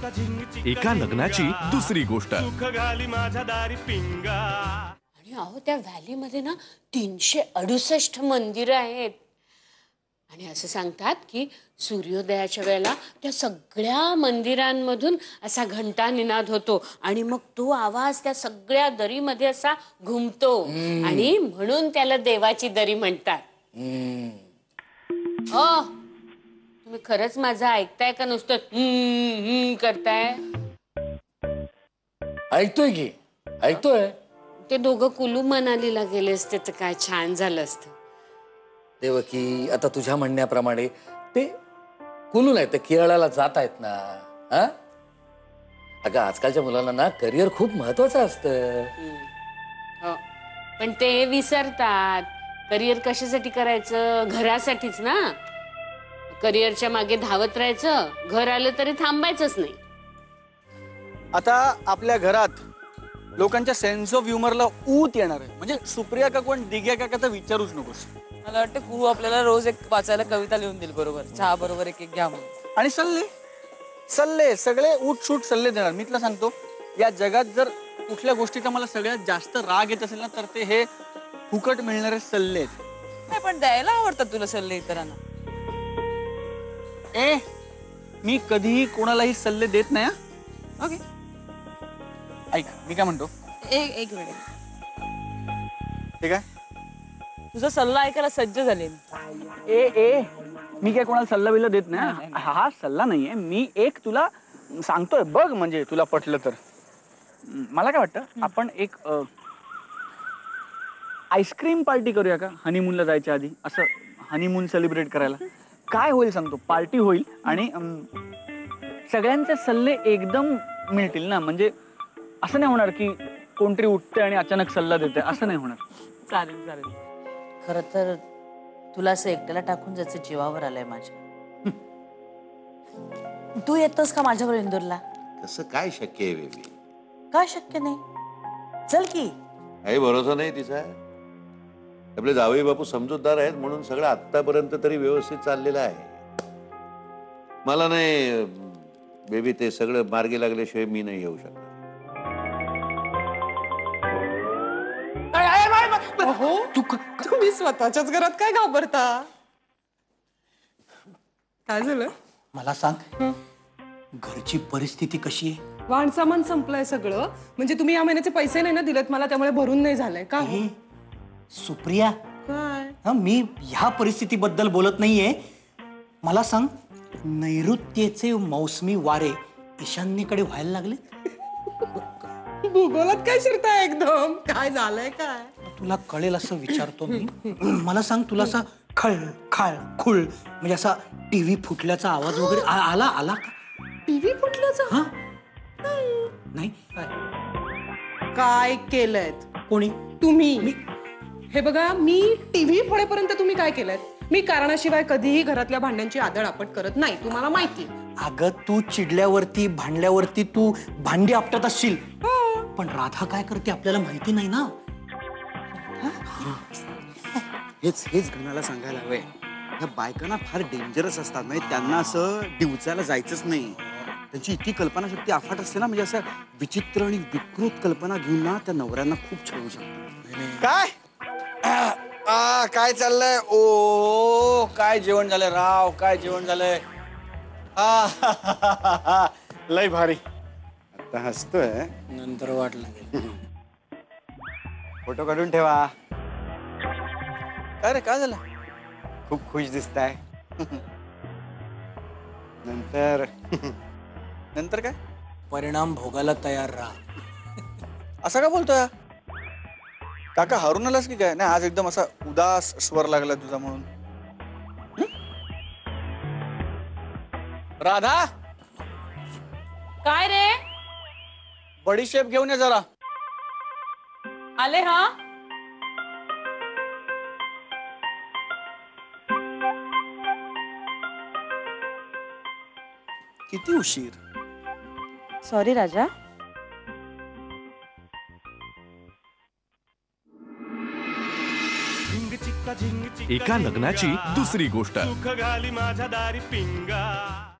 एका लग्नाची दुसरी गोष्ट। आणि अहो त्या व्हॅलीमध्ये ना 368 मंदिरं आहेत आणि असं सांगतात की सूर्योदयाच्या वेळेला त्या सगळ्या मंदिरांमधून असा घंटा निनाद होतो आणि मग तो आवाज त्या सगळ्या दरीमध्ये असा घुमतो आणि म्हणून त्याला देवाची दरी म्हणतात। तुम्ही खरंच माझं ऐकताय का नुसतं करताय? ऐकतोय की ऐकतोय। ते दोघं कुलू मनालीला गेले असते तर काय छान झालं असतं। देवकी आता तुझ्या म्हणण्याप्रमाणे ते कुलू नाही ते केरळाला जात आहेत ना। हा अगं आजकालच्या मुलांना ना करिअर खूप महत्वाचं असतं। हो पण ते विसरतात करिअर कशासाठी करायचं, घरासाठीच ना। करिअरच्या मागे धावत राहायचं, घर आलं तरी थांबायचंच नाही। आता आपल्या घरात लोकांच्या सेन्स ऑफ ह्युमरला ऊत येणार आहे। म्हणजे सुप्रिया का कोण दिग्या का तर विचारूच नकोस। मला वाटतं गुरु आपल्याला रोज एक वाचायला कविता लिहून देईल बरोबर, चहा बरोबर एक एक घ्या म्हणून। आणि सल्ले सल्ले सगळे उठसूट सल्ले देणार। मी तुला सांगतो या जगात जर कुठल्या गोष्टीचा मला सगळ्यात जास्त राग येत असेल ना तर ते हे फुकट मिळणारे सल्ले आहेत। नाही पण द्यायला आवडतात तुला सल्ले इतरांना। मी कधीही कोणालाही सल्ले देत नाही। ओके ऐक मी काय म्हणतो, एक मिनिट, ठीक आहे तुझा सल्ला ऐकायला सज्ज झाले। मी काय कोणाला सल्ला बिल्ला देत नाही। हा सल्ला नाहीये, मी एक तुला सांगतोय बघ, म्हणजे तुला पटलं तर। मला काय वाटतं आपण एक आईस्क्रीम पार्टी करूया का हनीमूनला जायच्या आधी, असं हनीमून सेलिब्रेट करायला। काय होईल सांगतो, पार्टी होईल आणि सगळ्यांचे सल्ले एकदम मिळतील ना। म्हणजे असं नाही होणार की कोणतरी उठते आणि अचानक सल्ला देते, असं नाही होणार। चालेल चालेल। खरं तर तुला असं एकट्याला टाकून जायचं जीवावर आलंय माझ्या। तू येतोस का माझ्याबरोबर इंदोरला? तसं काय शक्य आहे बेबी? काय शक्य नाही? चल की। काही भरोसा नाही तिचा। आपले जावई बापू समजूतदार आहेत म्हणून सगळं आतापर्यंत तरी व्यवस्थित चाललेलं आहे। मला नाही बेबी, ते सगळं मार्गी लागल्याशिवाय मी नाही येऊ शकत। तुम्ही स्वतःच्याच घरात काय घाबरता? काय झालं? मला सांग, घरची परिस्थिती कशी आहे? वाहन सामान संपलंय सगळं। म्हणजे तुम्ही या महिन्याचे पैसे नाही ना दिलेत मला, त्यामुळे भरून नाही झालंय का? सुप्रिया, काय मी ह्या परिस्थितीबद्दल बोलत नाहीये। मला सांग, नैऋत्येचे मौसमी वारे ईशान्येकडे व्हायला लागले? भूगोलात काय शिरताय एकदम? काय झालंय काय? तुला कळेल असं विचारतो मी। मला सांग, तुला असा खळ खाळ खुळ म्हणजे असा टीव्ही फुटल्याचा आवाज वगैरे आला आला का? टीव्ही फुटल्याचा? हा नाही काय केलंय कोणी? तुम्ही। हे बघा, मी टीव्ही फोडेपर्यंत तुम्ही काय केलंय? मी कारणाशिवाय कधीही घरातल्या भांड्यांची आदळआपट करत नाही, तुम्हाला माहिती। अगं तू चिडल्यावरती भांडल्यावरती तू भांडी आपटत असशील, पण राधा काय करते आपल्याला माहिती नाही ना। हेच गणाला सांगायला हवंय। ह्या बायकांना फार डेंजरस असतात, म्हणजे त्यांना असं डिवचायला जायचंच नाही। त्यांची इतकी कल्पनाशक्ती अफाट असते ना, म्हणजे असं विचित्र आणि विकृत कल्पना घेऊन ना त्या नवऱ्यांना खूप छळू शकतात। काय काय चाललंय? ओ काय जेवण झालंय राव, काय जेवण झालंय? लय भारी। आता हसतोय, नंतर वाट लागेल। फोटो काढून ठेवा। काय रे, काय झालं? खूप खुश दिसताय। नंतर नंतर काय? परिणाम भोगायला तयार राहा। असं का बोलतोय? काका हरून आलास की काय? नाही आज एकदम असा उदास स्वर लागला तुझा म्हणून। राधा, काय रे? बडीशेप घेऊन ये जरा। आले हा। किती उशीर? सॉरी राजा। एका लग्नाची दुसरी गोष्ट। सुख घाली माझ्या दारी पिंगा।